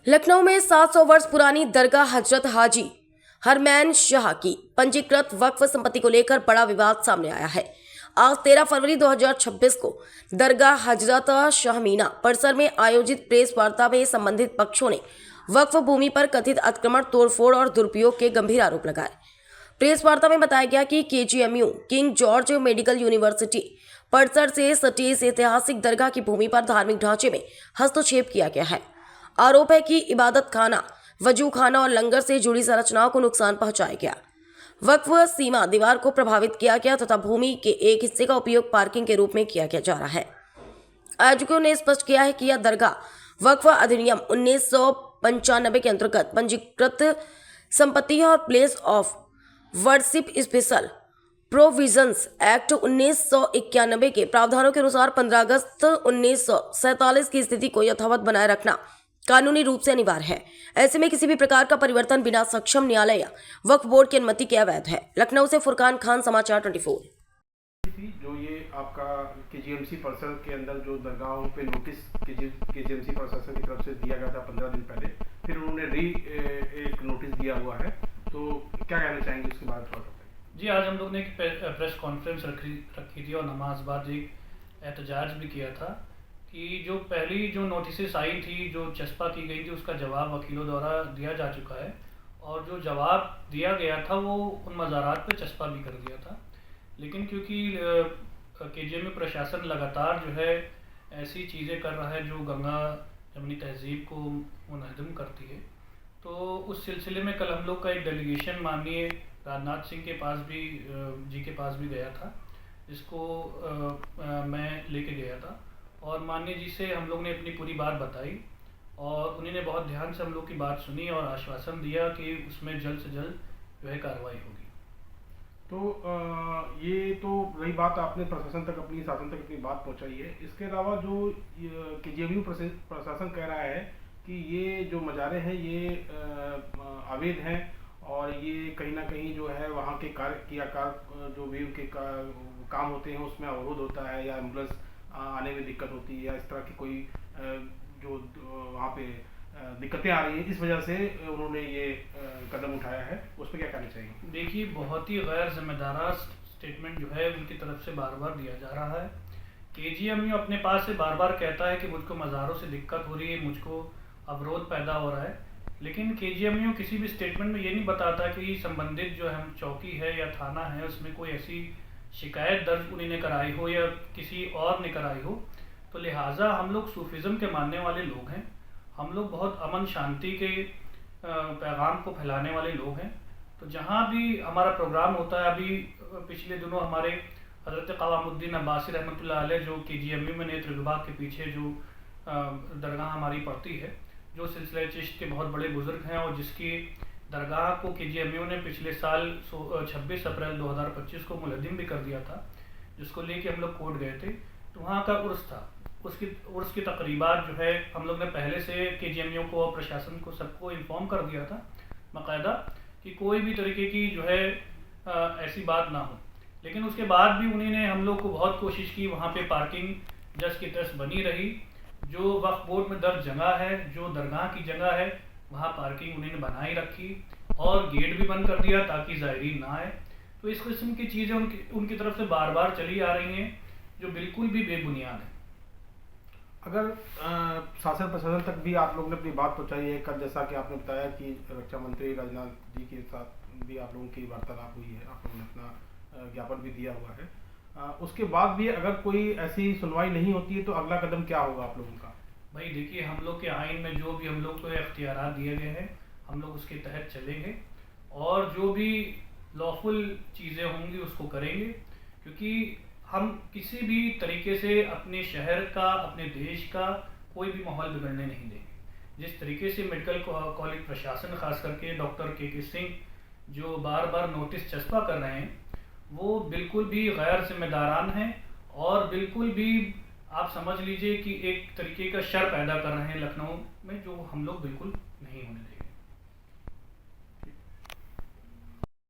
लखनऊ में 700 वर्ष पुरानी दरगाह हजरत हाजी हरमैन शाह की पंजीकृत वक्फ संपत्ति को लेकर बड़ा विवाद सामने आया है। आज 13 फरवरी 2026 को दरगाह हजरत शाहमीना परिसर में आयोजित प्रेस वार्ता में संबंधित पक्षों ने वक्फ भूमि पर कथित अतिक्रमण, तोड़फोड़ और दुरुपयोग के गंभीर आरोप लगाए। प्रेस वार्ता में बताया गया कि KGMU king George medical university परिसर से सटी इस ऐतिहासिक दरगाह की भूमि पर धार्मिक ढांचे में हस्तक्षेप किया गया है। आरोप है कि इबादत खाना, वजू खाना और लंगर से जुड़ी संरचनाओं को नुकसान पहुंचाया गया। वक्फ सीमा दीवार को प्रभावित किया गया तथा भूमि के एक हिस्से का उपयोग पार्किंग के रूप में किया जा रहा है। आयोजकों ने स्पष्ट किया है कि यह दरगाह वक्फ अधिनियम 1995 के अंतर्गत पंजीकृत संपत्ति है और place of worship special provisions act 1991 के प्रावधानों के अनुसार 15 अगस्त 1947 की स्थिति को यथावत बनाए रखना कानूनी रूप से अनिवार्य है। ऐसे में किसी भी प्रकार का परिवर्तन बिना सक्षम न्यायालय या वक्फ बोर्ड की अनुमति के अवैध है। लखनऊ से फुरकान खान, समाचार 24। जो ये आपका केजीएमसी परिसर के अंदर जो दरगाहों पे नोटिस केजीएमसी प्रशासन की तरफ से दिया गया था 15 दिन पहले, फिर उन्होंने एक नोटिस दिया हुआ है, तो क्या कहना चाहेंगे उसके बाद? जी, आज हम लोग ने एक प्रेस कॉन्फ्रेंस रखी थी और नमाज बाद एक एहतजाज भी किया था कि जो पहली जो नोटिस आई थी, जो चस्पा की गई थी, उसका जवाब वकीलों द्वारा दिया जा चुका है और जो जवाब दिया गया था वो उन मज़ारात पे चस्पा भी कर दिया था। लेकिन क्योंकि केजीएमयू प्रशासन लगातार जो है ऐसी चीज़ें कर रहा है जो गंगा जमनी तहजीब को मुनहदम करती है, तो उस सिलसिले में कल हम लोग का एक डेलीगेशन माननीय राजनाथ सिंह के पास भी गया था, जिसको मैं लेके गया था और माननीय जी से हम लोग ने अपनी पूरी बात बताई और उन्होंने बहुत ध्यान से हम लोग की बात सुनी और आश्वासन दिया कि उसमें जल्द से जल्द जो है कार्रवाई होगी। तो ये तो रही बात, आपने प्रशासन तक अपनी बात पहुंचाई है। इसके अलावा जो केजीएमयू प्रशासन कह रहा है कि ये जो मजारे हैं ये अवैध हैं और ये कहीं ना कहीं जो है वहाँ के कार्य जो भी उनके काम होते हैं उसमें अवरोध होता है या एम्बुलेंस आने में दिक्कत होती है या इस तरह की कोई जो वहाँ पे दिक्कतें आ रही हैं, इस वजह से उन्होंने ये कदम उठाया है। उस पर क्या कहना चाहिए? देखिए, बहुत ही गैर जिम्मेदाराना स्टेटमेंट जो है उनकी तरफ से बार बार दिया जा रहा है। केजीएमयू अपने पास से बार बार कहता है कि मुझको मज़ारों से दिक्कत हो रही है, मुझको अवरोध पैदा हो रहा है, लेकिन केजीएमयू किसी भी स्टेटमेंट में ये नहीं बताता कि संबंधित जो हम चौकी है या थाना है उसमें कोई ऐसी शिकायत दर्ज उन्होंने कराई हो या किसी और ने कराई हो। तो लिहाजा हम लोग सूफिज़्म के मानने वाले लोग हैं, हम लोग बहुत अमन शांति के पैगाम को फैलाने वाले लोग हैं। तो जहाँ भी हमारा प्रोग्राम होता है, अभी पिछले दिनों हमारे हज़रत क़वामुद्दीन अब्बासी रहमतुल्लाह अलैह जो केजीएमयू में नेत्र विभाग के पीछे जो दरगाह हमारी पड़ती है, जो सिलसिला चिश्त के बहुत बड़े बुज़ुर्ग हैं और जिसकी दरगाह को केजीएमयू ने पिछले साल 26 अप्रैल 2025 को मुलज़िम भी कर दिया था, जिसको लेके हम लोग कोर्ट गए थे। तो वहाँ का उर्स था, उर्स की तकरीबात जो है हम लोग ने पहले से केजीएमयू को और प्रशासन को सबको इन्फॉर्म कर दिया था बाकायदा कि कोई भी तरीके की जो है ऐसी बात ना हो। लेकिन उसके बाद भी उन्होंने हम लोग को बहुत कोशिश की, वहाँ पे पार्किंग जस की तस बनी रही। जो वक्फ बोर्ड में दर्ज जगह है, जो दरगाह की जगह है, वहाँ पार्किंग उन्होंने बनाई रखी और गेट भी बंद कर दिया ताकि ज़ायरीन ना आए। तो इस किस्म की चीज़ें उनकी तरफ से बार बार चली आ रही हैं जो बिल्कुल भी बेबुनियाद है। अगर शासन प्रशासन तक भी आप लोगों ने अपनी बात पहुंचाई है, कल जैसा कि आपने बताया कि रक्षा मंत्री राजनाथ जी के साथ भी आप लोगों की वार्तालाप हुई है, आप लोगों ने अपना ज्ञापन भी दिया हुआ है, उसके बाद भी अगर कोई ऐसी सुनवाई नहीं होती है तो अगला कदम क्या होगा आप लोगों का? भाई देखिए, हम लोग के आइन में जो भी हम लोग को इख्तियारात दिए गए हैं हम लोग उसके तहत चलेंगे और जो भी लॉफुल चीज़ें होंगी उसको करेंगे, क्योंकि हम किसी भी तरीके से अपने शहर का, अपने देश का कोई भी माहौल बिगड़ने नहीं देंगे। जिस तरीके से मेडिकल कॉलेज प्रशासन खास करके डॉक्टर के सिंह जो बार बार नोटिस चस्पा कर रहे हैं वो बिल्कुल भी गैर जिम्मेदारान हैं और बिल्कुल भी आप समझ लीजिए कि एक तरीके का शर पैदा कर रहे हैं लखनऊ में, जो हम लोग बिल्कुल नहीं होने देंगे।